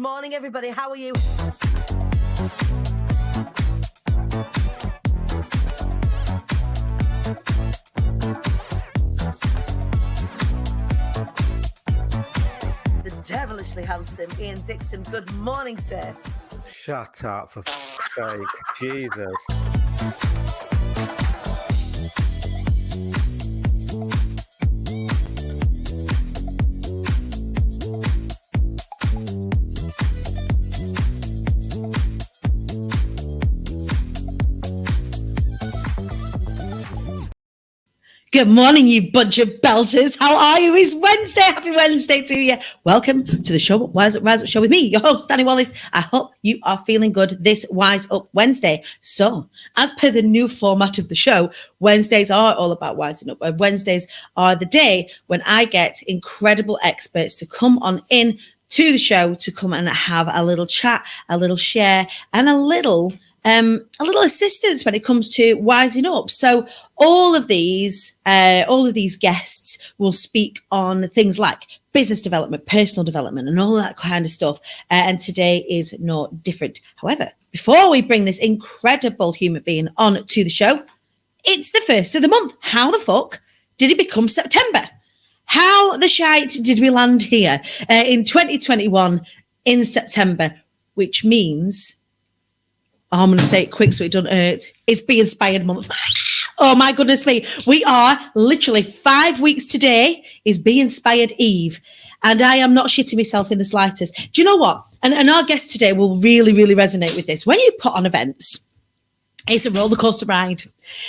morning, everybody. How are you? The devilishly handsome Ian Dixon. Good morning, sir. Shut up, for f***'s sake. Jesus. Good morning, you bunch of belters. How are you? It's Wednesday. Happy Wednesday to you. Welcome to the show, Wise Up Show with me, your host, Danny Wallace. I hope you are feeling good this Wise Up Wednesday. So, as per the new format of the show, Wednesdays are all about wising up. Wednesdays are the day when I get incredible experts to come on in to the show to come and have a little chat, a little share, and a little assistance when it comes to wising up. So all of these guests will speak on things like business development, personal development, and all that kind of stuff. And today is no different. However, before we bring this incredible human being on to the show, it's the first of the month. How the fuck did it become September? How the shite did we land here in 2021 in September, which means, I'm going to say it quick so it doesn't hurt, it's Be Inspired month. Oh my goodness me. We are literally 5 weeks today is Be Inspired Eve. And I am not shitting myself in the slightest. Do you know what? And our guest today will really, really resonate with this. When you put on events, it's a roller coaster ride.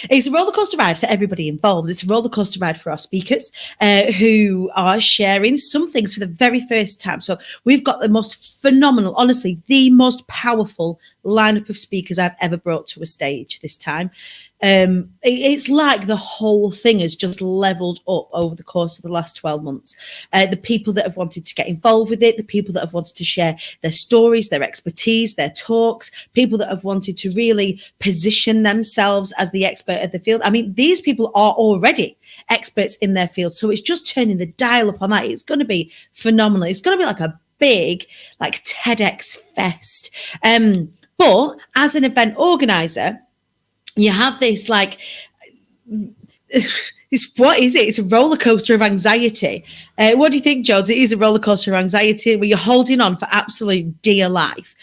It's a roller coaster ride for everybody involved. It's a roller coaster ride for our speakers who are sharing some things for the very first time. So we've got the most phenomenal, honestly, the most powerful lineup of speakers I've ever brought to a stage this time. It's like the whole thing has just leveled up over the course of the last 12 months. The people that have wanted to get involved with it, the people that have wanted to share their stories, their expertise, their talks, people that have wanted to really position themselves as the expert of the field. I mean, these people are already experts in their field. So it's just turning the dial up on that. It's going to be phenomenal. It's going to be like a big, like TEDx fest. But as an event organizer, you have this what is it? It's a roller coaster of anxiety. What do you think, Jodes? It is a roller coaster of anxiety where you're holding on for absolute dear life.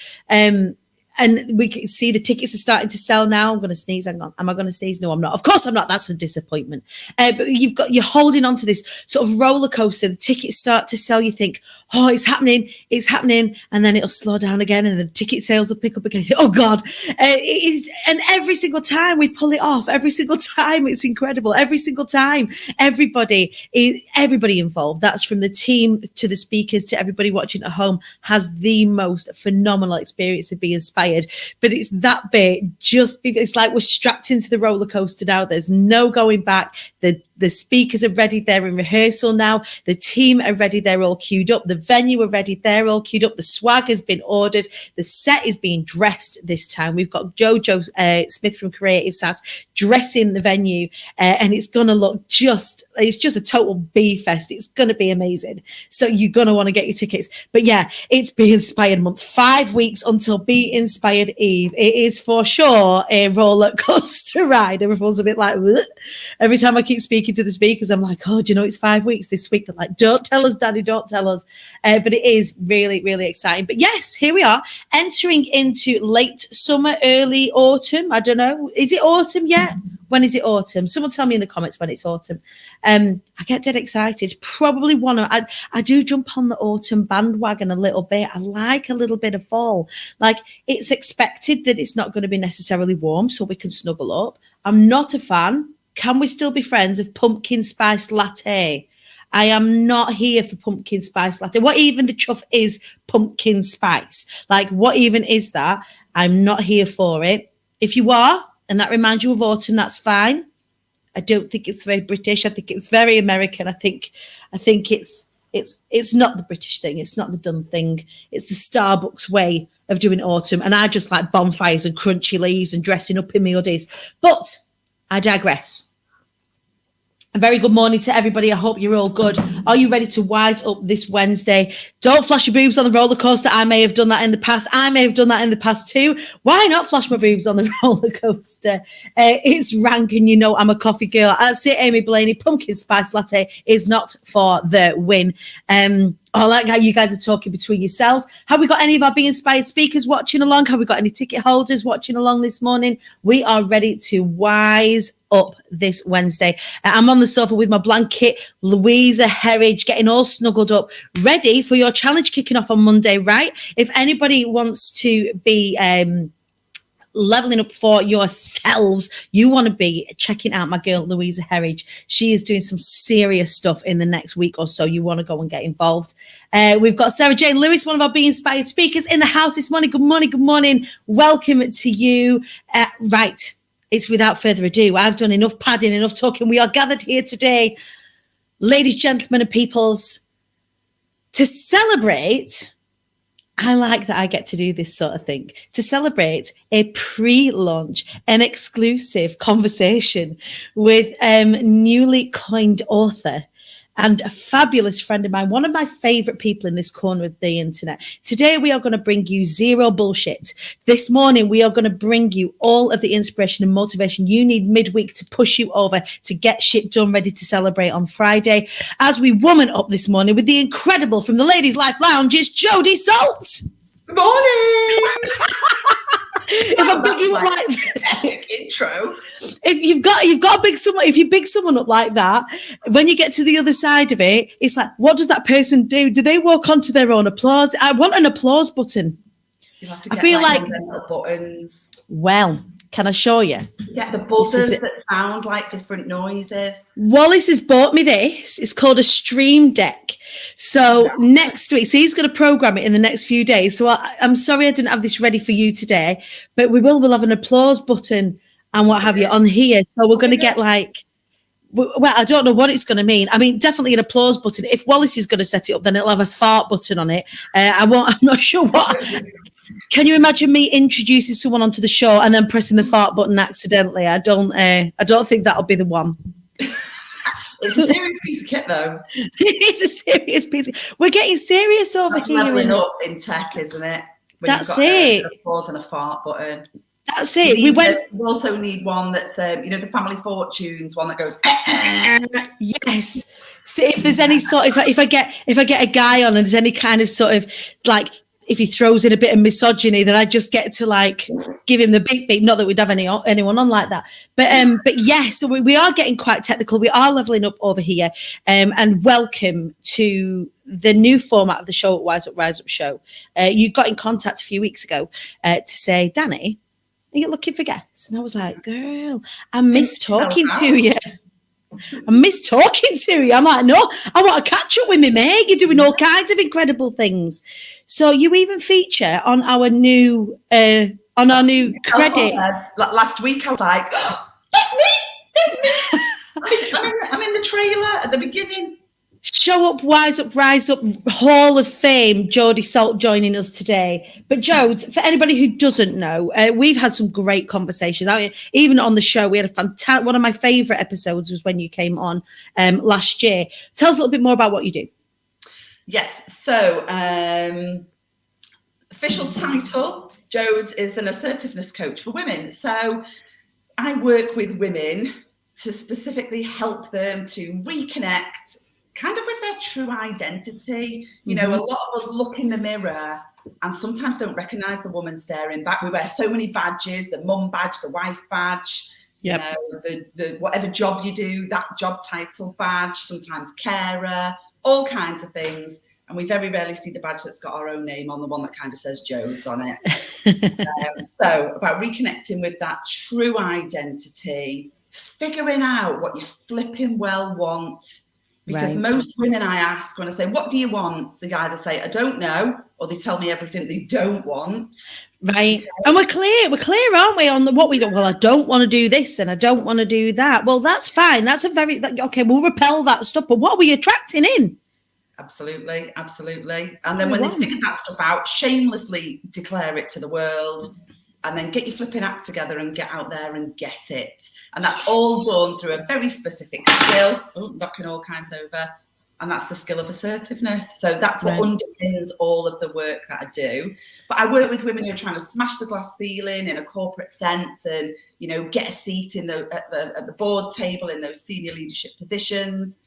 And we can see the tickets are starting to sell now. I'm going to sneeze. Hang on. Am I going to sneeze? No, I'm not. Of course I'm not. That's a disappointment. But you're holding on to this sort of roller coaster. The tickets start to sell. You think, oh, it's happening. And then it'll slow down again. And the ticket sales will pick up again. You think, oh God. It is. And every single time we pull it off, every single time it's incredible. Every single time, everybody involved. That's from the team to the speakers to everybody watching at home has the most phenomenal experience of being inspired. But it's that bit, it's like we're strapped into the roller coaster now. There's no going back. The speakers are ready. They're in rehearsal now. The team are ready. They're all queued up. The venue are ready. They're all queued up. The swag has been ordered. The set is being dressed this time. We've got Jojo Smith from Creative Sass dressing the venue, and it's going to look it's just a total B fest. It's going to be amazing. So you're going to want to get your tickets. But yeah, it's Be Inspired month. 5 weeks until Be Inspired Eve. It is for sure a roller coaster ride. Everyone's a bit like, bleh. Every time I keep speaking to the speakers, I'm like, oh, do you know it's 5 weeks this week? They're like, don't tell us, Daddy, don't tell us. But it is really, really exciting. But yes, here we are entering into late summer, early autumn. I don't know. Is it autumn yet? When is it autumn? Someone tell me in the comments when it's autumn. I get dead excited. Probably I do jump on the autumn bandwagon a little bit. I like a little bit of fall. Like, it's expected that it's not going to be necessarily warm, so we can snuggle up. I'm not a fan. Can we still be friends of pumpkin spice latte? I am not here for pumpkin spice latte. What even the chuff is pumpkin spice? Like, what even is that? I'm not here for it. If you are, and that reminds you of autumn, that's fine. I don't think it's very British. I think it's very American. I think it's not the British thing. It's not the done thing. It's the Starbucks way of doing autumn. And I just like bonfires and crunchy leaves and dressing up in my hoodies. But I digress. A very good morning to everybody. I hope you're all good. Are you ready to wise up this Wednesday? Don't flash your boobs on the roller coaster. I may have done that in the past. I may have done that in the past too. Why not flash my boobs on the roller coaster? It's rank and you know I'm a coffee girl. That's it, Amy Blaney. Pumpkin spice latte is not for the win. I like how you guys are talking between yourselves. Have we got any of our Be Inspired speakers watching along? Have we got any ticket holders watching along this morning? We are ready to wise up this Wednesday. I'm on the sofa with my blanket, Louisa Herridge, getting all snuggled up, ready for your challenge kicking off on Monday, right? If anybody wants to be leveling up for yourselves, you want to be checking out my girl Louisa Herridge. She is doing some serious stuff in the next week or so. You want to go and get involved. We've got Sarah Jane Lewis, one of our Be Inspired speakers, in the house this morning. Good morning, good morning. Welcome to you. Right, it's without further ado. I've done enough padding, enough talking. We are gathered here today, ladies, gentlemen, and peoples, to celebrate. I like that I get to do this sort of thing, to celebrate a pre-launch, an exclusive conversation with newly coined author and a fabulous friend of mine, one of my favorite people in this corner of the internet. Today, we are going to bring you zero bullshit. This morning, we are going to bring you all of the inspiration and motivation you need midweek to push you over to get shit done, ready to celebrate on Friday. As we woman up this morning with the incredible from the Ladies Life Lounge, it's Jodie Salt. Good morning. If I'm big you up like epic intro. If you've got a big someone, if you big someone up like that, when you get to the other side of it, it's like, what does that person do? Do they walk onto their own applause? I want an applause button. You have to get I feel like little buttons. Well, can I show you? Get the buttons that sound like different noises. Wallace has bought me this. It's called a Stream Deck. So next week, so he's going to program it in the next few days. So I'm sorry I didn't have this ready for you today, but we'll have an applause button and what have you on here. So we're going to get like, well, I don't know what it's going to mean. I mean, definitely an applause button. If Wallace is going to set it up, then it'll have a fart button on it. I'm not sure what. Can you imagine me introducing someone onto the show and then pressing the fart button accidentally? I don't think that'll be the one. It's a serious piece of kit, though. It's a serious piece. We're getting serious over here. Leveling up in tech, isn't it? When That's you've got it. An applause and a fart button. That's it. We also need one that's, the Family Fortunes one that goes. Yes. So if there's any sort, if I get a guy on and there's any kind of sort of like, if he throws in a bit of misogyny, then I just get to like give him the big beat. Not that we'd have anyone on like that, but yes, so we are getting quite technical. We are leveling up over here, and welcome to the new format of the show at Wise Up Rise Up Show. You got in contact a few weeks ago to say, Danny, are you looking for guests? And I was like, girl, I miss talking to you. I miss talking to you. I'm like, no, I want to catch up with me, Meg. You're doing all kinds of incredible things. So you even feature on our new credit. Last week I was like, oh, that's me. I'm in the trailer at the beginning. Show up, wise up, rise up, Hall of Fame, Jodie Salt joining us today. But Jodes, for anybody who doesn't know, we've had some great conversations. I mean, even on the show, we had a fantastic, one of my favourite episodes was when you came on last year. Tell us a little bit more about what you do. Yes, so official title, Jodes is an assertiveness coach for women. So I work with women to specifically help them to reconnect kind of with their true identity. You know, a lot of us look in the mirror and sometimes don't recognize the woman staring back. We wear so many badges, the mum badge, the wife badge, you know, the whatever job you do, that job title badge, sometimes carer, all kinds of things. And we very rarely see the badge that's got our own name on, the one that kind of says Jodes on it. So about reconnecting with that true identity, figuring out what you flipping well want. Because most women I ask, when I say, what do you want? They either say, I don't know, or they tell me everything they don't want. Right. Okay. And we're clear, aren't we, on what we don't, well, I don't want to do this and I don't want to do that. Well, that's fine. That's okay, we'll repel that stuff. But what are we attracting in? Absolutely. And then when they figure that stuff out, shamelessly declare it to the world and then get your flipping act together and get out there and get it. And that's all done through a very specific skill. Oh, knocking all kinds over. And that's the skill of assertiveness. So that's what underpins all of the work that I do. But I work with women who are trying to smash the glass ceiling in a corporate sense and, you know, get a seat in at the board table in those senior leadership positions.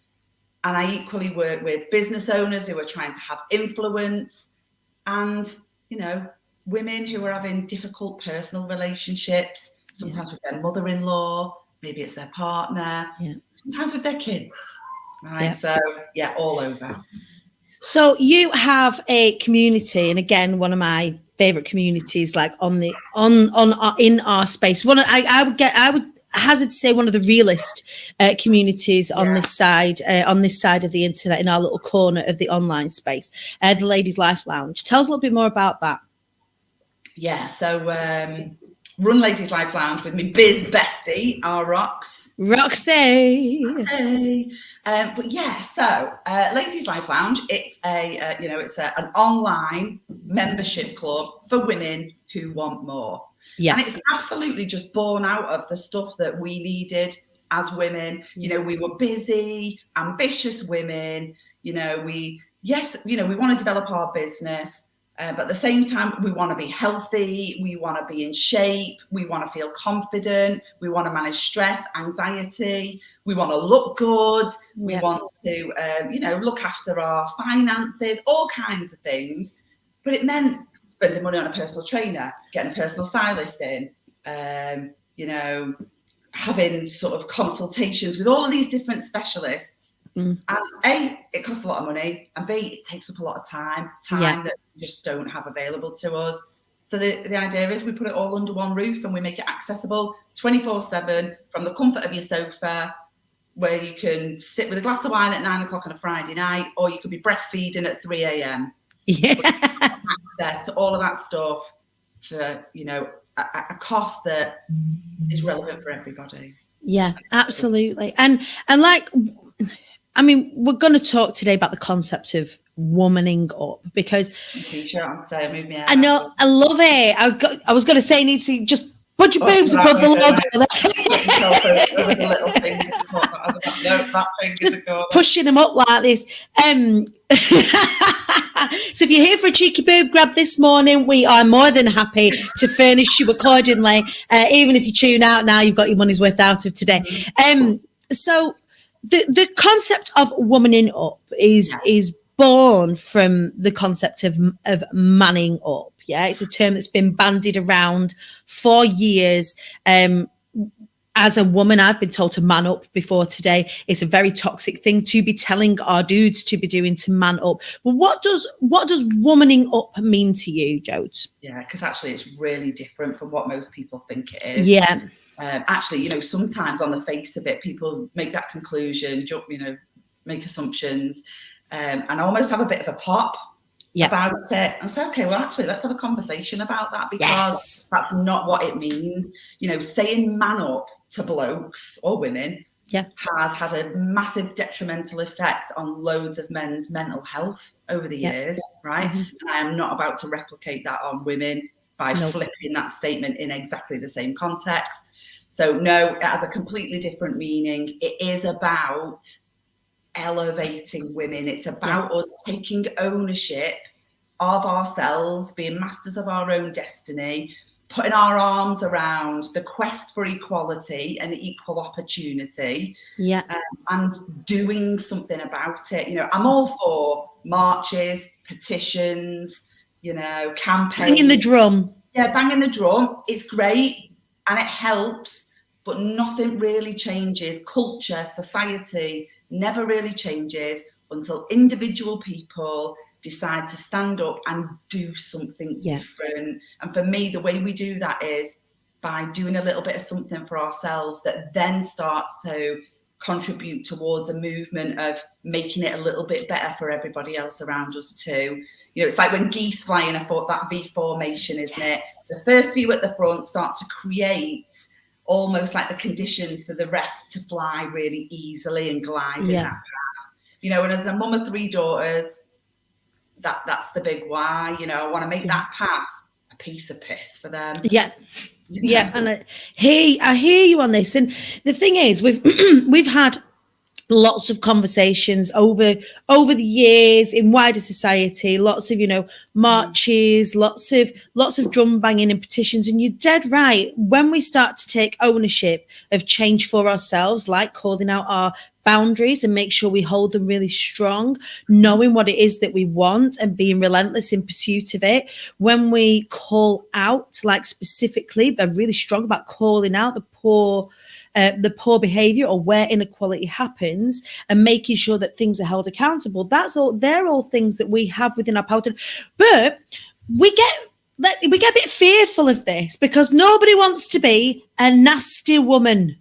And I equally work with business owners who are trying to have influence and, you know, women who are having difficult personal relationships, sometimes with their mother-in-law, maybe it's their partner, sometimes with their kids. Right. Yeah. So all over. So you have a community, and again, one of my favorite communities, like in our space. I would hazard to say one of the realest communities on this side of the internet, in our little corner of the online space, the Ladies Life Lounge. Tell us a little bit more about that. Yeah. So run Ladies Life Lounge with me biz bestie, our Roxy. But so Ladies Life Lounge, it's an online membership club for women who want more. Yeah. And it's absolutely just born out of the stuff that we needed as women. You know, we were busy, ambitious women. You know, we want to develop our business. But at the same time, we want to be healthy, we want to be in shape, we want to feel confident, we want to manage stress, anxiety, we want to look good, we want to, look after our finances, all kinds of things. But it meant spending money on a personal trainer, getting a personal stylist in, having sort of consultations with all of these different specialists. And A, it costs a lot of money, and B, it takes up a lot of time that we just don't have available to us. So the idea is we put it all under one roof and we make it accessible 24/7 from the comfort of your sofa, where you can sit with a glass of wine at 9 o'clock on a Friday night, or you could be breastfeeding at 3 a.m. Yeah. Access to all of that stuff for, a cost that is relevant for everybody. Yeah, absolutely. And we're going to talk today about the concept of womaning up, because I know, I love it. I was going to say, you need to just put your boobs above the logo. Pushing them up like this. So if you're here for a cheeky boob grab this morning, we are more than happy to furnish you accordingly. Even if you tune out now, you've got your money's worth out of today. So the concept of womaning up is born from the concept of manning up. Yeah, it's a term that's been bandied around for years. As a woman, I've been told to man up before today. It's a very toxic thing to be telling our dudes to be doing, to man up. Well, what does womaning up mean to you, Jode? Yeah, because actually it's really different from what most people think it is. Yeah. Sometimes on the face of it, people make that conclusion, make assumptions, and almost have a bit of a pop about it. And say, okay, well, actually, let's have a conversation about that, because that's not what it means. Saying man up to blokes or women has had a massive detrimental effect on loads of men's mental health over the years, right? Mm-hmm. And I am not about to replicate that on women by flipping that statement in exactly the same context. So no, it has a completely different meaning. It is about elevating women. It's about us taking ownership of ourselves, being masters of our own destiny, putting our arms around the quest for equality and equal opportunity, and doing something about it. I'm all for marches, petitions, campaigns. Banging the drum. Yeah, banging the drum. It's great and it helps, but nothing really changes. Culture, society never really changes until individual people decide to stand up and do something different. And for me, the way we do that is by doing a little bit of something for ourselves that then starts to contribute towards a movement of making it a little bit better for everybody else around us too. It's like when geese fly in that V formation, isn't it? The first few at the front start to create almost like the conditions for the rest to fly really easily and glide in that path. And as a mum of 3 daughters, that's the big why. I want to make that path a piece of piss for them. Yeah. You know? Yeah, and I hear you on this. And the thing is, we've had lots of conversations over the years in wider society, lots of marches, lots of drum banging and petitions. And you're dead right, when we start to take ownership of change for ourselves, like calling out our boundaries and make sure we hold them really strong, knowing what it is that we want and being relentless in pursuit of it, when we call out, like specifically, but really strong about calling out the poor behavior or where inequality happens and making sure that things are held accountable. They're all things that we have within our power. But we get a bit fearful of this because nobody wants to be a nasty woman.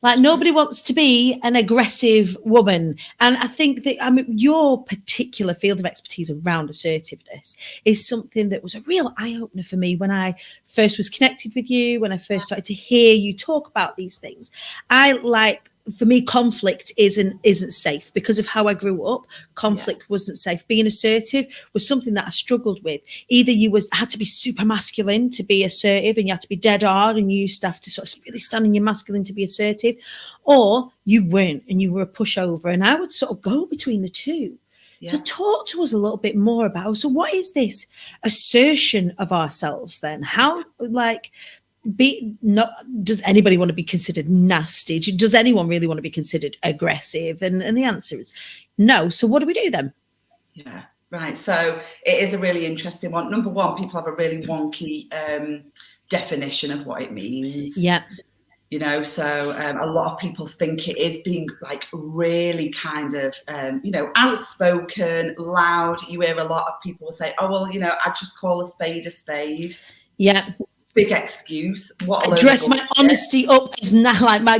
Like, nobody wants to be an aggressive woman. And I think that, your particular field of expertise around assertiveness is something that was a real eye-opener for me when I first was connected with you, when I first started to hear you talk about these things. For me, conflict isn't safe because of how I grew up. Conflict wasn't safe. Being assertive was something that I struggled with. Either you had to be super masculine to be assertive, and you had to be dead hard, and you used to have to sort of really stand in your masculine to be assertive, or you weren't, and you were a pushover. And I would sort of go between the two. Yeah. So talk to us a little bit more about, so what is this assertion of ourselves then? How, does anybody want to be considered nasty? Does anyone really want to be considered aggressive? And the answer is no. So what do we do then? Yeah, right. So it is a really interesting one. Number one, people have a really wonky definition of what it means. Yeah. So a lot of people think it is being really kind of, outspoken, loud. You hear a lot of people say, oh, well, I just call a spade a spade. Yeah. Big excuse. I dress my honesty up as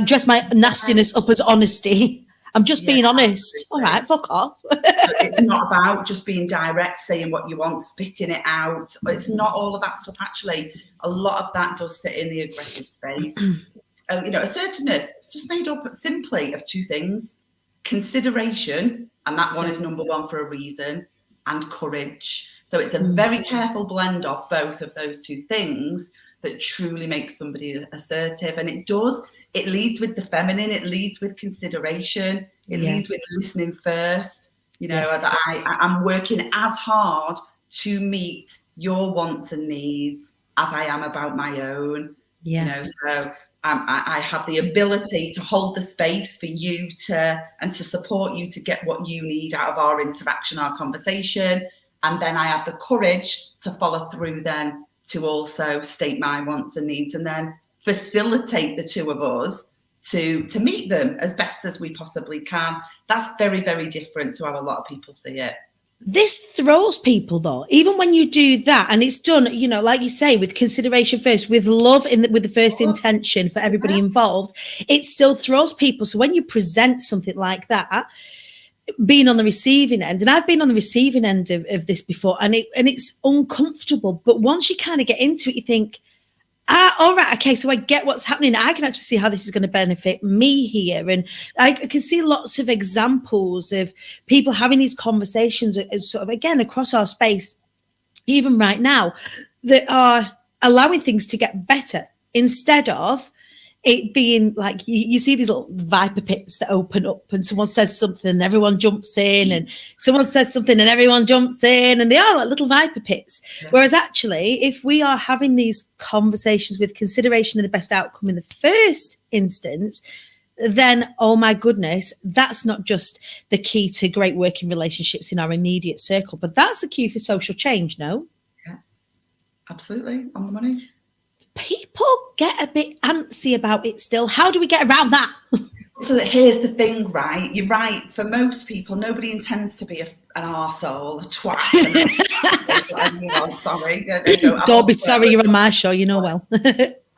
dress my nastiness up as honesty. I'm just being honest. Absolutely. All right, fuck off. It's not about just being direct, saying what you want, spitting it out. It's not all of that stuff. Actually, a lot of that does sit in the aggressive space. Assertiveness is just made up simply of two things: consideration, and that one is number one for a reason, and courage. So it's a very careful blend of both of those two things that truly makes somebody assertive. And it leads with the feminine, it leads with consideration, it leads with listening first. That I'm working as hard to meet your wants and needs as I am about my own. So I have the ability to hold the space for you and to support you to get what you need out of our interaction, our conversation. And then I have the courage to follow through then to also state my wants and needs and then facilitate the two of us to meet them as best as we possibly can. That's very, very different to how a lot of people see it. This throws people, though, even when you do that, and it's done, like you say, with consideration first, with love, with the first intention for everybody involved, it still throws people. So when you present something like that, being on the receiving end, and I've been on the receiving end of this before, and it's uncomfortable. But once you kind of get into it, you think, all right, okay, so I get what's happening. I can actually see how this is going to benefit me here. And I can see lots of examples of people having these conversations sort of, again, across our space, even right now, that are allowing things to get better instead of it being like you see these little viper pits that open up and someone says something and everyone jumps in, and someone says something and everyone jumps in, and they are like little viper pits. Yeah. Whereas actually, if we are having these conversations with consideration of the best outcome in the first instance, then, oh my goodness, that's not just the key to great working relationships in our immediate circle, but that's the key for social change, no? Yeah, absolutely. On the money. People get a bit antsy about it still. How do we get around that? So here's the thing, right? You're right. For most people, nobody intends to be an arsehole, a twat. Sorry. Don't be sorry, you're on my show, well.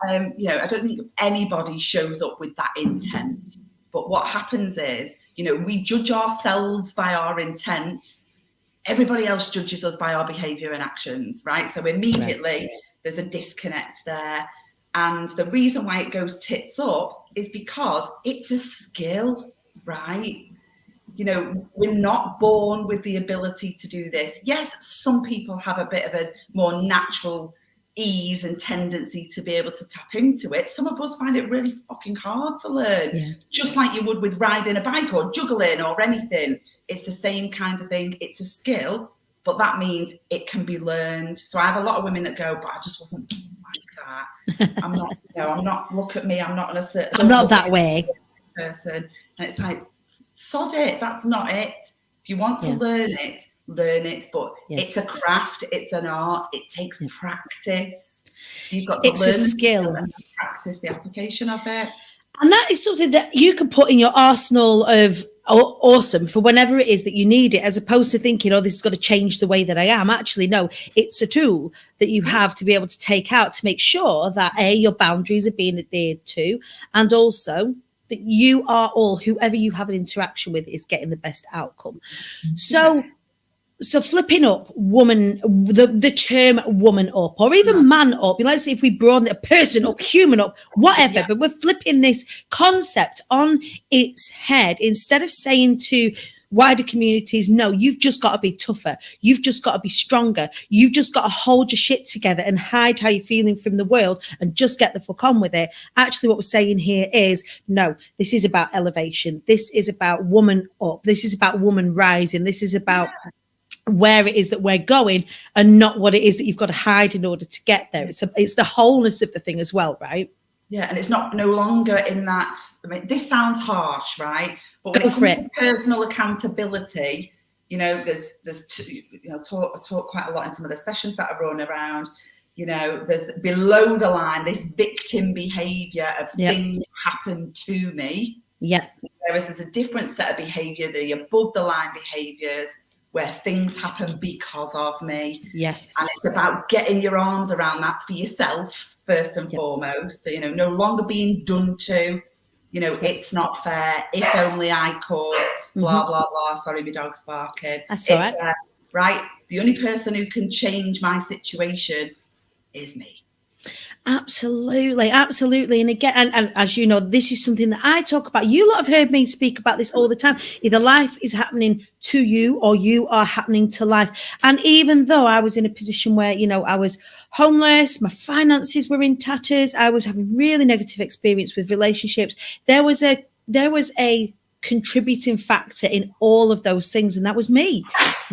I don't think anybody shows up with that intent. But what happens is, we judge ourselves by our intent. Everybody else judges us by our behavior and actions, right? So immediately there's a disconnect there. And the reason why it goes tits up is because it's a skill, right? you know, we're not born with the ability to do this. Yes, some people have a bit of a more natural ease and tendency to be able to tap into it. Some of us find it really fucking hard to learn, just like you would with riding a bike or juggling or anything. It's the same kind of thing. It's a skill, but that means it can be learned. So I have a lot of women that go, but I just wasn't like that. I'm not, you know, I'm not, look at me, I'm not I'm not that way person. And it's like, sod it, that's not it. If you want to learn it, but it's a craft, it's an art, it takes practice. You've got to it's learn a skill and practice the application of it. And that is something that you can put in your arsenal of awesome for whenever it is that you need it, as opposed to thinking, oh, this is going to change the way that I am. Actually, no, it's a tool that you have to be able to take out to make sure that your boundaries are being adhered to, and also that you are all, whoever you have an interaction with, is getting the best outcome. So flipping up woman, the term woman up, or even man up, let's say if we broaden it, a person up, human up, whatever, but we're flipping this concept on its head. Instead of saying to wider communities, no, you've just got to be tougher, you've just got to be stronger, you've just got to hold your shit together and hide how you're feeling from the world and just get the fuck on with it. Actually, what we're saying here is, no, this is about elevation, this is about woman up, this is about woman rising, this is about where it is that we're going, and not what it is that you've got to hide in order to get there. It's the wholeness of the thing as well, right? Yeah, and it's no longer in that. I mean, this sounds harsh, right? But when Go it for comes it. to personal accountability, you know, there's two, you know, I talk quite a lot in some of the sessions that I run around. You know, there's below the line this victim behaviour of things happen to me. Yeah. Whereas there's a different set of behaviour, the above the line behaviours, where things happen because of me. Yes. And it's about getting your arms around that for yourself, first and foremost. So, you know, no longer being done to, you know, it's not fair, if only I could, blah, blah, blah. Sorry, my dog's barking. That's all right. Right? The only person who can change my situation is me. Absolutely. And again, and as you know, this is something that I talk about. You lot have heard me speak about this all the time. Either life is happening to you or you are happening to life. And even though I was in a position where, you know, I was homeless, my finances were in tatters, I was having really negative experience with relationships, there was a contributing factor in all of those things, and that was me,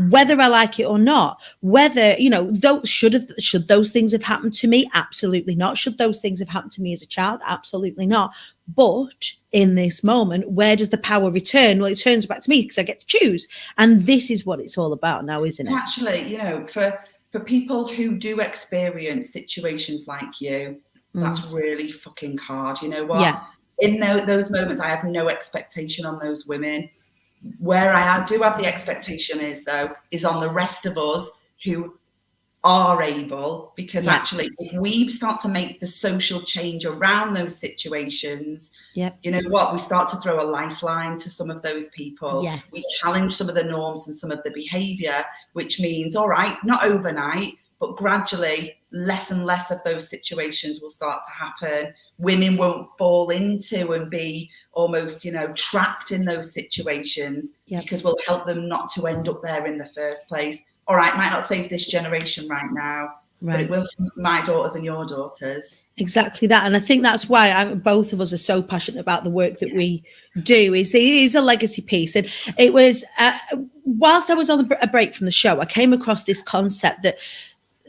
whether I like it or not. Whether, you know, should those things have happened to me? Absolutely not. Should those things have happened to me as a child? Absolutely not. But in this moment, where does the power return? Well, it turns back to me because I get to choose, and this is what it's all about now, isn't it? Actually, you know, for people who do experience situations like you, that's really fucking hard. You know what? Yeah. In those moments, I have no expectation on those women. Where I do have the expectation is on the rest of us who are able, because actually, if we start to make the social change around those situations, you know what, we start to throw a lifeline to some of those people. Yes. We challenge some of the norms and some of the behavior, which means, all right, not overnight, but gradually less and less of those situations will start to happen. Women won't fall into and be almost, you know, trapped in those situations because we'll help them not to end up there in the first place. All right, might not save this generation right now, but it will for my daughters and your daughters. Exactly that. And I think that's why both of us are so passionate about the work that we do. It is a legacy piece. And it was, whilst I was on a break from the show, I came across this concept that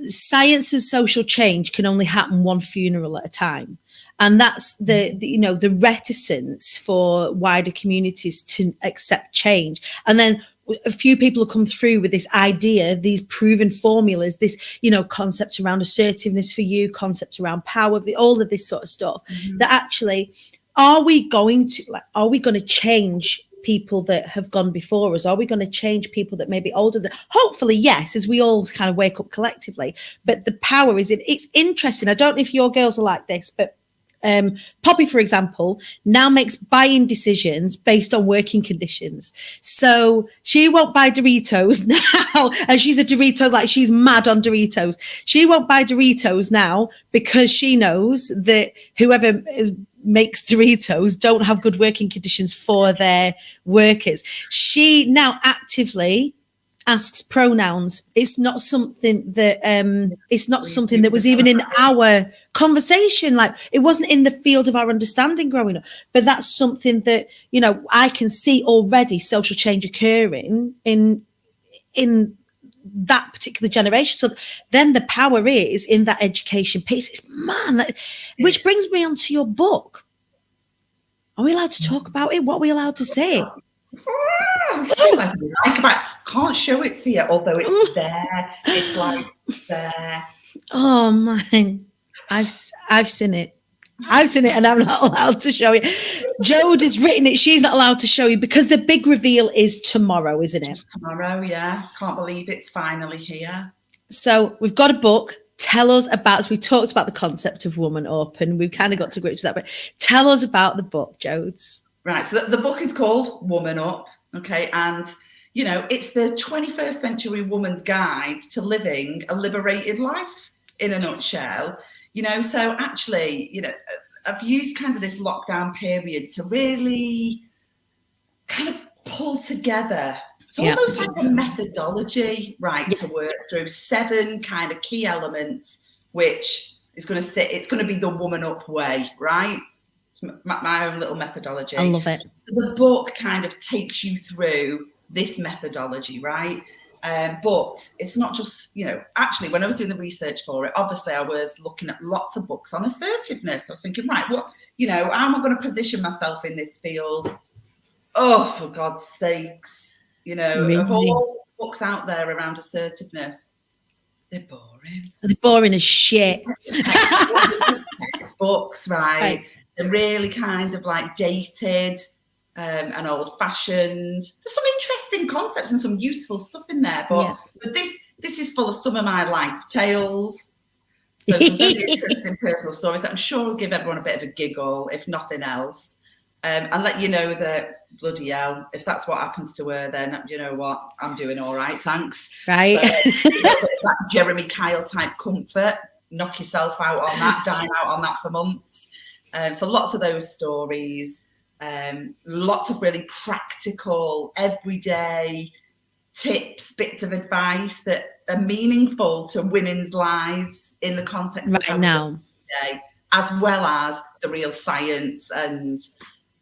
science and social change can only happen one funeral at a time. And that's the reticence for wider communities to accept change. And then a few people have come through with this idea, these proven formulas, this, you know, concepts around assertiveness for you, concepts around power, all of this sort of stuff, that actually, are we going to change people that have gone before us? Are we going to change people that may be older than? Hopefully, yes, as we all kind of wake up collectively. But the power is it's interesting. I don't know if your girls are like this, but Poppy, for example, now makes buying decisions based on working conditions. So she won't buy Doritos now, and she's a Doritos, like she's mad on Doritos. She won't buy Doritos now because she knows that whoever makes Doritos don't have good working conditions for their workers. She now actively asks pronouns. It's not something that was even in our conversation. Like, it wasn't in the field of our understanding growing up. But that's something that, you know, I can see already social change occurring in that particular generation. So then the power is in that education piece. It's which brings me on to your book. Are we allowed to talk about it? What are we allowed to say? Can't show it to you, although it's there. It's like there. Oh man, I've seen it. I've seen it, and I'm not allowed to show you. Jode has written it. She's not allowed to show you because the big reveal is tomorrow, isn't it? Just tomorrow, yeah. Can't believe it's finally here. So we've got a book. Tell us about. So we talked about the concept of Woman Up, and we've kind of got to grips with that. But tell us about the book, Jodes. Right. So the book is called Woman Up. Okay, and you know, it's the 21st century woman's guide to living a liberated life in a nutshell. You know, so actually, you know, I've used kind of this lockdown period to really kind of pull together. It's almost like a methodology, right, to work through 7 kind of key elements, which is going to it's going to be the Woman Up way, right? It's my own little methodology. I love it. So the book kind of takes you through this methodology, right? But it's not just, you know, actually, when I was doing the research for it, obviously I was looking at lots of books on assertiveness. I was thinking, right, what, you know, how am I going to position myself in this field? Oh, for God's sakes, you know, really? Of all books out there around assertiveness, they're boring. They're boring as shit. Textbooks, right? They're really kind of like dated. And old-fashioned. There's some interesting concepts and some useful stuff in there, but this is full of some of my life tales. So some very interesting personal stories that I'm sure will give everyone a bit of a giggle, if nothing else, and let you know that bloody hell, if that's what happens to her, then you know what, I'm doing all right, thanks. Right. So, that Jeremy Kyle type comfort. Knock yourself out on that, dine out on that for months. So lots of those stories. Lots of really practical, everyday tips, bits of advice that are meaningful to women's lives in the context right of now, today, as well as the real science and,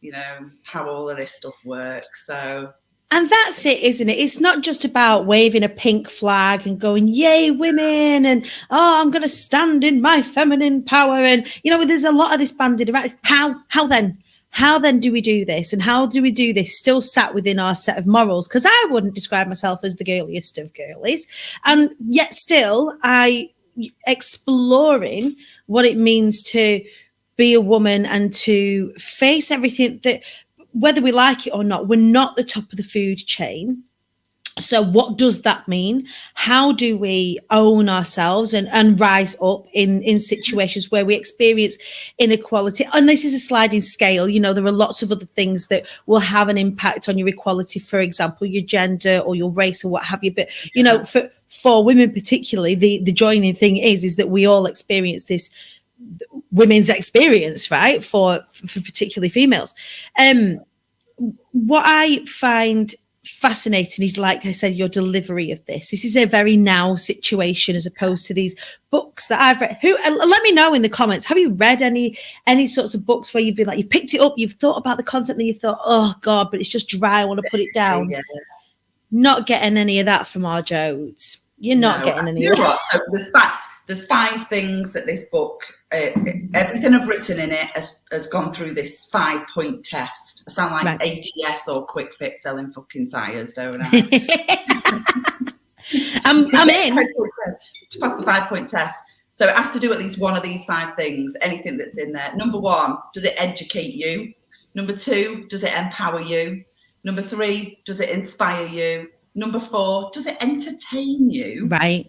you know, how all of this stuff works. So. And that's it, isn't it? It's not just about waving a pink flag and going, yay, women, and, oh, I'm going to stand in my feminine power. And, you know, there's a lot of this bandied around. How then? How then do we do this? And how do we do this still sat within our set of morals? Because I wouldn't describe myself as the girliest of girlies. And yet still I exploring what it means to be a woman and to face everything that, whether we like it or not, we're not the top of the food chain. So what does that mean? How do we own ourselves and rise up in situations where we experience inequality? And this is a sliding scale. You know, there are lots of other things that will have an impact on your equality, for example, your gender or your race or what have you. But, you know, for women particularly, the joining thing is that we all experience this women's experience, right? For particularly females. What I find fascinating is, like I said, your delivery of this. This is a very now situation as opposed to these books that I've read. Let me know in the comments. Have you read any sorts of books where you've been like, you picked it up, you've thought about the concept, and you thought, oh God, but it's just dry, I want to put it down. Yeah. Not getting any of that from our Jodes. You're not getting any of that. So there's 5 things that this book, everything I've written in it has gone through this 5-point test. I sound like ATS or Quick Fit selling fucking tires, don't I? I'm in. To pass the 5-point test. So it has to do at least one of these 5 things, anything that's in there. Number 1, does it educate you? Number 2, does it empower you? Number 3, does it inspire you? Number 4, does it entertain you? Right.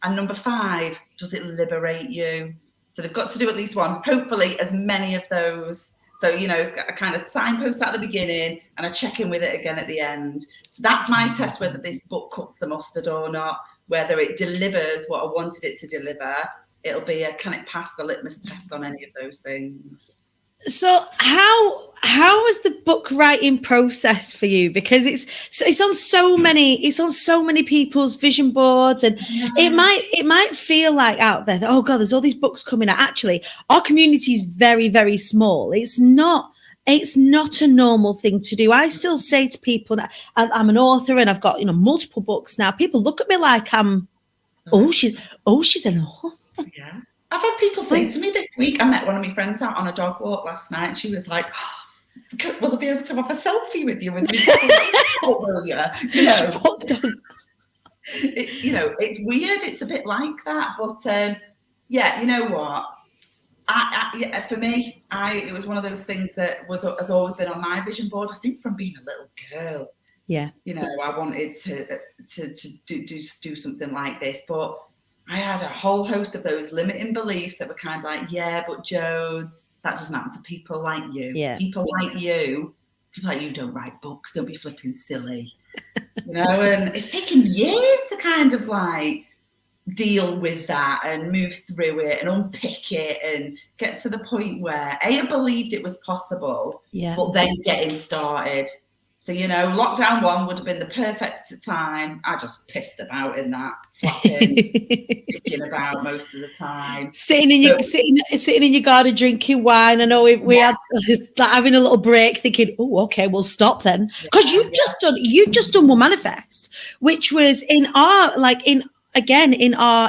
And number 5, does it liberate you? So they've got to do at least one, hopefully as many of those. So, you know, it's got a kind of signpost at the beginning and a check in with it again at the end. So that's my test, whether this book cuts the mustard or not, whether it delivers what I wanted it to deliver. It'll be can it pass the litmus test on any of those things? So how was the book writing process for you? Because it's on so many people's vision boards, and it might feel like out there that, oh God, there's all these books coming out. Actually, our community is very, very small. It's not a normal thing to do. I still say to people that I'm an author and I've got multiple books now. People look at me like I'm she's an author. Yeah. I've had people say to me this week, I met one of my friends out on a dog walk last night, and she was like, will I be able to have a selfie with you? With me? What will you? It's weird. It's a bit like that. But you know what? For me, it was one of those things that has always been on my vision board. I think from being a little girl. Yeah. I wanted to do something like this, but I had a whole host of those limiting beliefs that were kind of like, yeah, but Jodes, that doesn't happen to people like you. Yeah. People like you don't write books, don't be flipping silly. And it's taken years to kind of like deal with that and move through it and unpick it and get to the point where I believed it was possible, but then getting started. So, lockdown 1 would have been the perfect time. I just pissed about in that, flapping, thinking about most of the time. Sitting in your garden drinking wine. I know we had like having a little break, thinking, oh, okay, we'll stop then. Because you've just done One Manifest, which was in our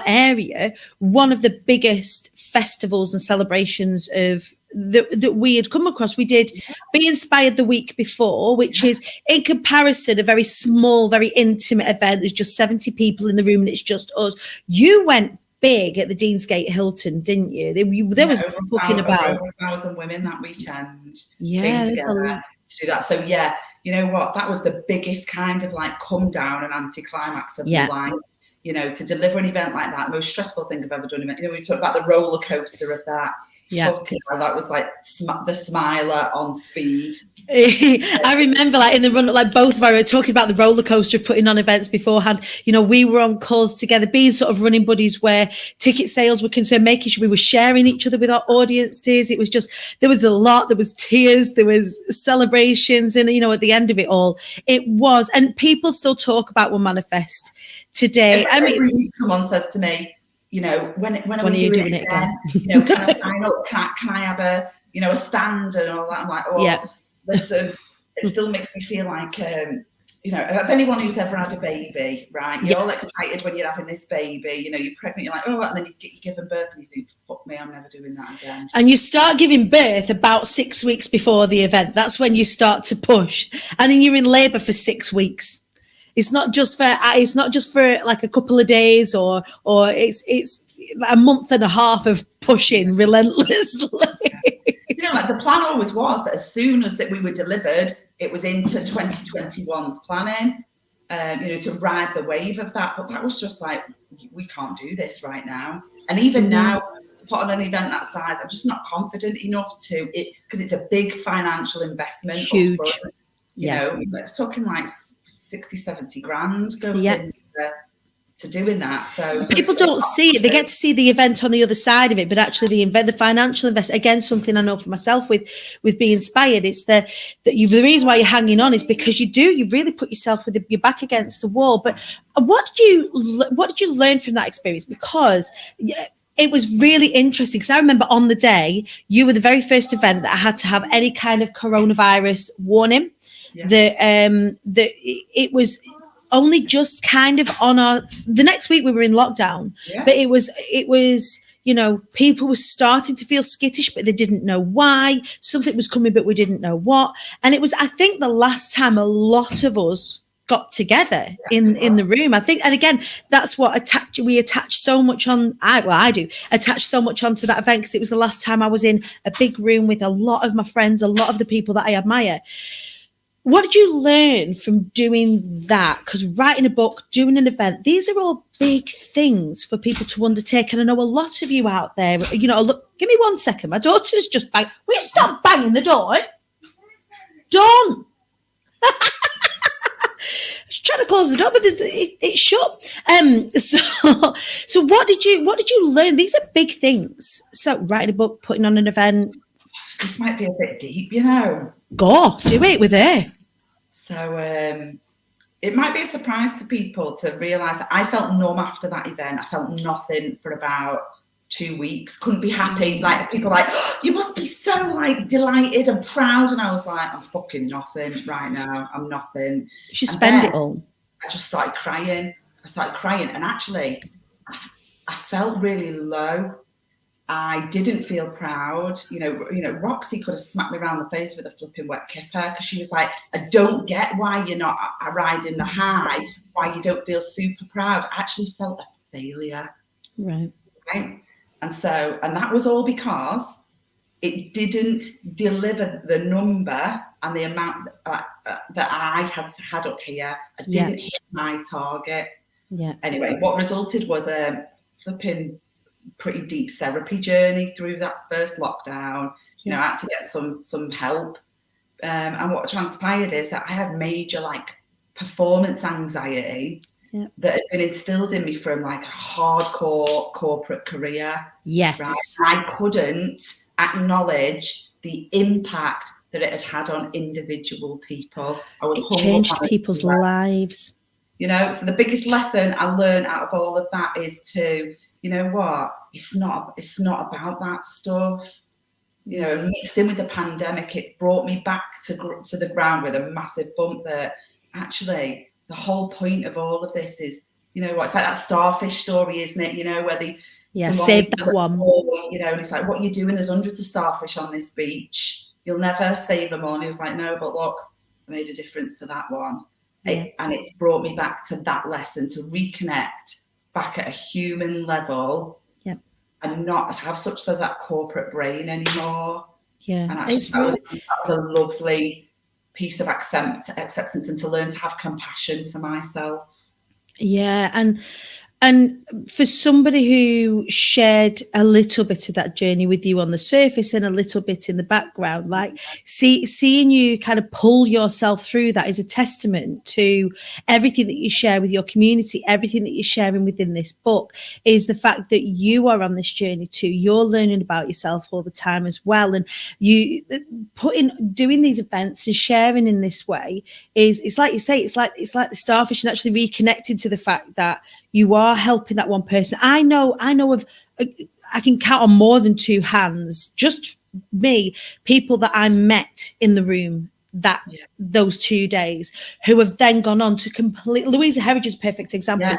area, one of the biggest festivals and celebrations of that we had come across. We did Be Inspired the week before, which is in comparison a very small, very intimate event. There's just 70 people in the room and it's just us. You went big at the Deansgate Hilton, didn't you? There was talking about 1,000 women that weekend. Yeah, together to do that. So you know what? That was the biggest kind of like come down and anticlimax of my life. To deliver an event like that, the most stressful thing I've ever done. We talk about the roller coaster of that. Yeah, that was like the Smiler on speed. I remember like in the run, like both of us were talking about the roller coaster of putting on events beforehand. We were on calls together, being sort of running buddies where ticket sales were concerned, making sure we were sharing each other with our audiences. It was just, there was a lot, there was tears, there was celebrations, and at the end of it all, it was, and people still talk about One Manifest today. Every week someone says to me, when are we doing it again? Can I sign up? Can I have a stand and all that? I'm like, listen, it still makes me feel like, if anyone who's ever had a baby, right? You're all excited when you're having this baby, you're pregnant, you're like, oh, and then you're giving birth and you think, fuck me, I'm never doing that again. And you start giving birth about 6 weeks before the event. That's when you start to push. And then you're in labour for 6 weeks. It's not just for like a couple of days or it's a month and a half of pushing relentlessly. Like the plan always was that as soon as that we were delivered, it was into 2021's planning, to ride the wave of that. But that was just like, we can't do this right now. And even now, to put on an event that size, I'm just not confident enough because it's a big financial investment. Huge. We're talking like 60, 70 grand goes into doing that. So people don't see it. They get to see the event on the other side of it, but actually the financial investment, again, something I know for myself with Be Inspired, it's the reason why you're hanging on is because you really put yourself with your back against the wall. But what did you learn from that experience? Because it was really interesting, because I remember on the day, you were the very first event that had to have any kind of coronavirus warning. That it was only just kind of on the next week we were in lockdown, but it was people were starting to feel skittish, but they didn't know why. Something was coming, but we didn't know what. And it was, I think, the last time a lot of us got together in the room. I think, and again, that's what we attach so much on. I do attach so much onto that event, because it was the last time I was in a big room with a lot of my friends, a lot of the people that I admire. What did you learn from doing that? Because writing a book, doing an event, these are all big things for people to undertake. And I know a lot of you out there, look, give me 1 second. My daughter's just banging. Will you stop banging the door? Don't. Trying to close the door, but it's shut. So what did you learn? These are big things. So writing a book, putting on an event. this might be a bit deep, you know. Go, do it with her. So it might be a surprise to people to realise that I felt numb after that event. I felt nothing for about 2 weeks. Couldn't be happy. Like people like, oh, you must be so like delighted and proud. And I was like, I'm fucking nothing right now. I'm nothing. You should spend it all. I just started crying. And actually I felt really low. I didn't feel proud. You know, Roxy could have smacked me around the face with a flipping wet kipper because she was like, I don't get why you're not riding the high, why you don't feel super proud. I actually felt a failure. Right. And that was all because it didn't deliver the number and the amount that I had up here. I didn't hit my target. Yeah. Anyway, what resulted was a flipping pretty deep therapy journey through that first lockdown. You know, I had to get some help. And what transpired is that I had major like performance anxiety that had been instilled in me from like a hardcore corporate career. Yes. Right? I couldn't acknowledge the impact that it had on individual people. It changed people's lives. You know, so the biggest lesson I learned out of all of that is to, you know what, it's not about that stuff. You know, mixed in with the pandemic, it brought me back to the ground with a massive bump that actually the whole point of all of this is, you know what, it's like that starfish story, isn't it? You know, where save that one. You know, and it's like, what are you doing? There's hundreds of starfish on this beach. You'll never save them all. And he was like, no, but look, I made a difference to that one. And it's brought me back to that lesson, to reconnect back at a human level and not have such as that corporate brain anymore. Yeah. And actually, that was a lovely piece of acceptance and to learn to have compassion for myself. Yeah. And for somebody who shared a little bit of that journey with you on the surface and a little bit in the background, like seeing you kind of pull yourself through that is a testament to everything that you share with your community, everything that you're sharing within this book is the fact that you are on this journey too. You're learning about yourself all the time as well. And you doing these events and sharing in this way it's like you say, it's like the starfish and actually reconnected to the fact that you are helping that one person. I know of, I can count on more than two hands, just me, people that I met in the room those 2 days who have then gone on to Louisa Herridge is a perfect example.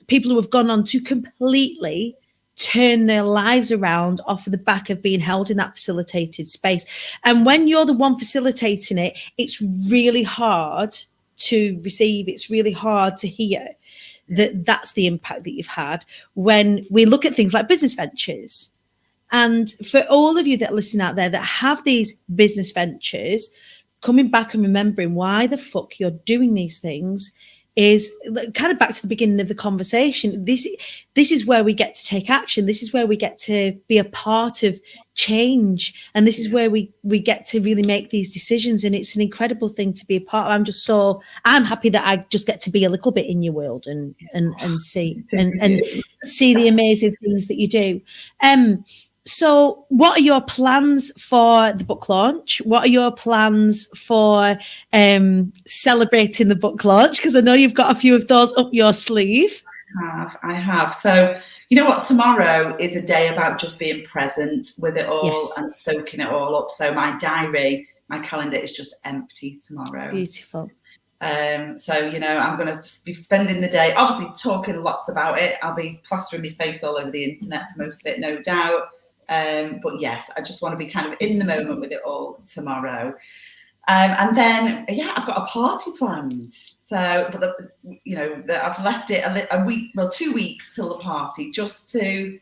People who have gone on to completely turn their lives around off of the back of being held in that facilitated space. And when you're the one facilitating it, it's really hard to receive. It's really hard to hear. That's the impact that you've had when we look at things like business ventures. And for all of you that listen out there that have these business ventures, coming back and remembering why the fuck you're doing these things is kind of back to the beginning of the conversation. This is where we get to take action. This is where we get to be a part of change. And this is where we get to really make these decisions. And it's an incredible thing to be a part of. I'm happy that I just get to be a little bit in your world and see and see the amazing things that you do. So what are your plans for the book launch? What are your plans for celebrating the book launch? Because I know you've got a few of those up your sleeve. I have. So, you know what? Tomorrow is a day about just being present with it all and soaking it all up. So my diary, my calendar is just empty tomorrow. Beautiful. So, you know, I'm going to just be spending the day, obviously talking lots about it. I'll be plastering my face all over the internet for most of it, no doubt. But yes, I just want to be kind of in the moment with it all tomorrow. And then, I've got a party planned. So, but I've left it a week, 2 weeks till the party, just to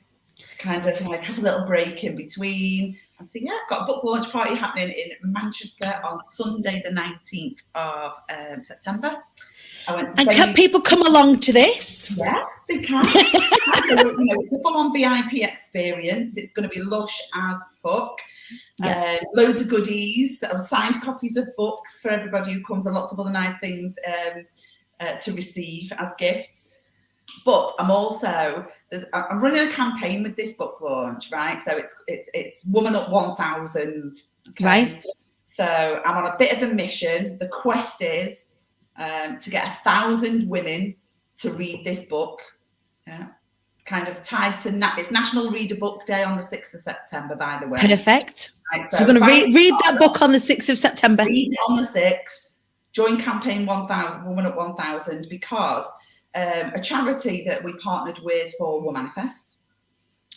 kind of like have a little break in between. And so, I've got a book launch party happening in Manchester on Sunday, the 19th of September. Can people come along to this? Yes, they can. It's a full-on VIP experience. It's going to be lush as fuck. Loads of goodies, signed copies of books for everybody who comes, and lots of other nice things to receive as gifts. But I'm also I'm running a campaign with this book launch, right? So it's Woman Up 1000. Okay? Right. So I'm on a bit of a mission. The quest is to get 1,000 women to read this book. Yeah. Kind of tied to it's National Read a Book Day on the 6th of September, by the way. Perfect. Right, so we're going to read that book on the 6th of September. Read it on the 6th. Join campaign 1000, Woman Up 1000, because a charity that we partnered with for Woman Manifest,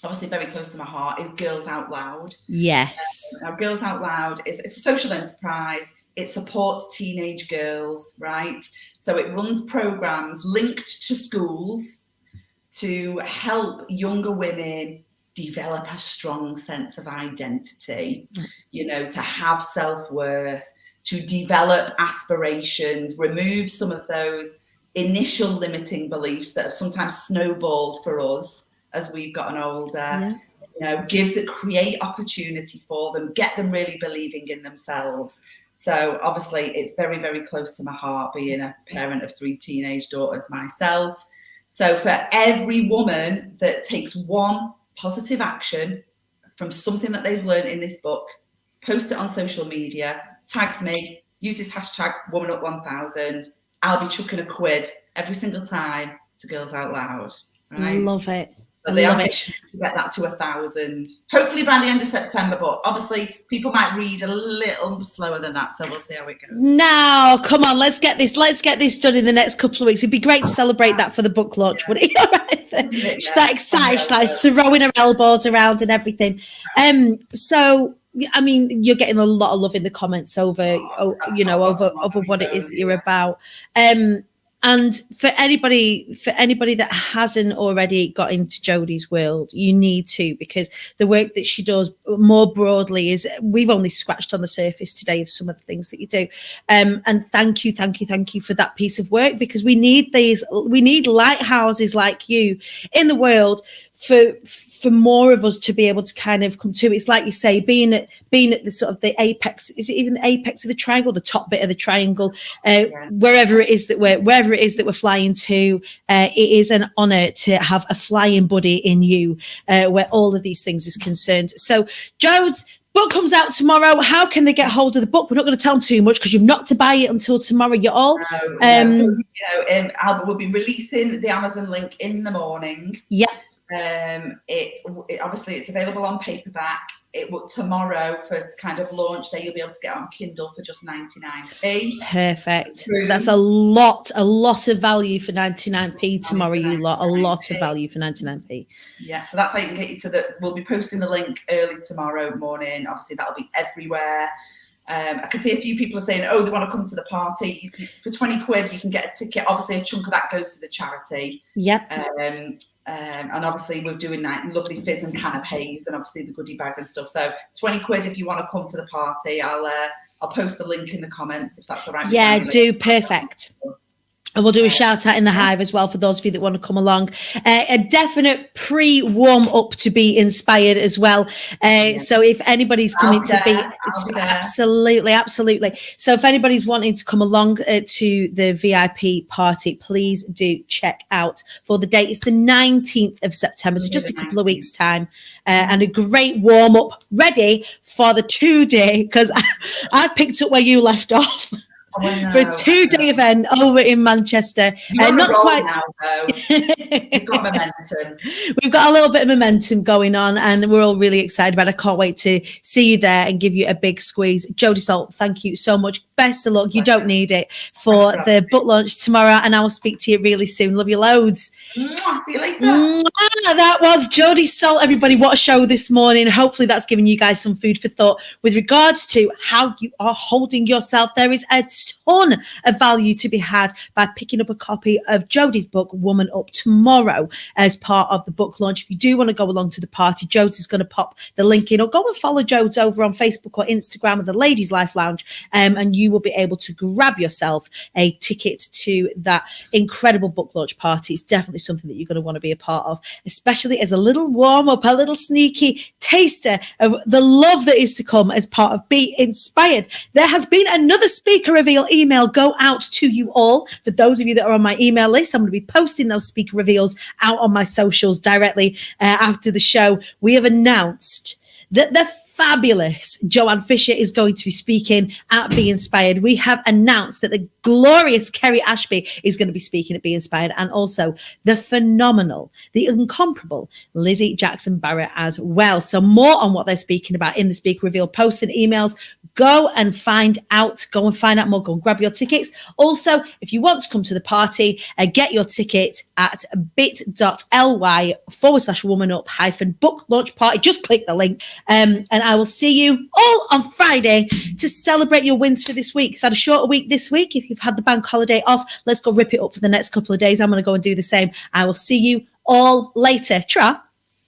obviously very close to my heart, is Girls Out Loud. Yes. Now, Girls Out Loud it's a social enterprise. It supports teenage girls, right? So it runs programs linked to schools to help younger women develop a strong sense of identity, you know, to have self-worth, to develop aspirations, remove some of those initial limiting beliefs that have sometimes snowballed for us as we've gotten older. Yeah. You know, create opportunity for them, get them really believing in themselves. So obviously it's very, very close to my heart, being a parent of 3 teenage daughters myself. So for every woman that takes one positive action from something that they've learned in this book, post it on social media, tags me, use this hashtag WomanUp1000, I'll be chucking a quid every single time to Girls Out Loud. Right? Love it. So they to get that to 1,000, hopefully by the end of September. But obviously, people might read a little slower than that, so we'll see how it goes. Now, come on, let's get this done in the next couple of weeks. It'd be great to celebrate that for the book launch, wouldn't it? She's that excited, she's like throwing her elbows around and everything. So, I mean, you're getting a lot of love in the comments over what it is that you're about. And for anybody that hasn't already got into Jodie's world, you need to, because the work that she does more broadly is, we've only scratched on the surface today of some of the things that you do. And thank you for that piece of work, because we need lighthouses like you in the world for more of us to be able to kind of come to. It's like you say, being at the sort of the apex, is it even the apex of the triangle, the top bit of the triangle, wherever it is that we're flying to, it is an honor to have a flying buddy in you, where all of these things is concerned. So Jodes, book comes out tomorrow. How can they get hold of the book? We're not going to tell them too much because you've not to buy it until tomorrow. You're all. We'll be releasing the Amazon link in the morning. Yeah. It obviously it's available on paperback. It will tomorrow for kind of launch day. You'll be able to get it on Kindle for just 99p. Perfect. That's a lot of value for 99p tomorrow. You lot, a lot of value for 99p. Yeah, so that's how you can get you to the. We'll be posting the link early tomorrow morning. Obviously, that'll be everywhere. I can see a few people are saying, oh, they want to come to the party. For 20 quid, you can get a ticket. Obviously, a chunk of that goes to the charity. Yep. And obviously, we're doing that lovely fizz and canapes, and obviously the goodie bag and stuff. So 20 quid if you want to come to the party. I'll post the link in the comments if that's all right. Yeah, do. Perfect. And we'll do a shout out in the hive as well for those of you that want to come along. A definite pre-warm up to be inspired as well. So if anybody's coming to be absolutely. So if anybody's wanting to come along to the VIP party, please do check out for the date. It's the 19th of September, so just a couple of weeks time, and a great warm up ready for the 2-day, because I've picked up where you left off. For a 2-day event over in Manchester. Not quite now, though. We've got momentum. We've got a little bit of momentum going on, and we're all really excited about it. I can't wait to see you there and give you a big squeeze. Jodie Salt, thank you so much. Best of luck. You don't need it for the book launch tomorrow, and I will speak to you really soon. Love you loads. See you later. That was Jodie Salt, everybody. What a show this morning. Hopefully that's given you guys some food for thought with regards to how you are holding yourself. There is a ton of value to be had by picking up a copy of Jodie's book, Woman Up, tomorrow as part of the book launch. If you do want to go along to the party, Jodes is going to pop the link in, or go and follow Jodes over on Facebook or Instagram at the Ladies Life Lounge, and you will be able to grab yourself a ticket to that incredible book launch party. It's definitely something that you're going to want to be a part of, especially as a little warm up, a little sneaky taster of the love that is to come as part of Be Inspired. There has been another speaker reveal email go out to you all. For those of you that are on my email list, I'm going to be posting those speaker reveals out on my socials directly after the show. We have announced that the fabulous Joanne Fisher is going to be speaking at Be Inspired. We have announced that the glorious Kerry Ashby is going to be speaking at Be Inspired, and also the phenomenal, the incomparable Lizzie Jackson Barrett as well. So more on what they're speaking about in the speaker reveal posts and emails. Go and find out more. Go and grab your tickets. Also, if you want to come to the party, get your ticket at bit.ly/womanup-book launch party. Just click the link. And I will see you all on Friday to celebrate your wins for this week. You've had a shorter week this week. If you've had the bank holiday off, let's go rip it up for the next couple of days. I'm going to go and do the same. I will see you all later. Tra.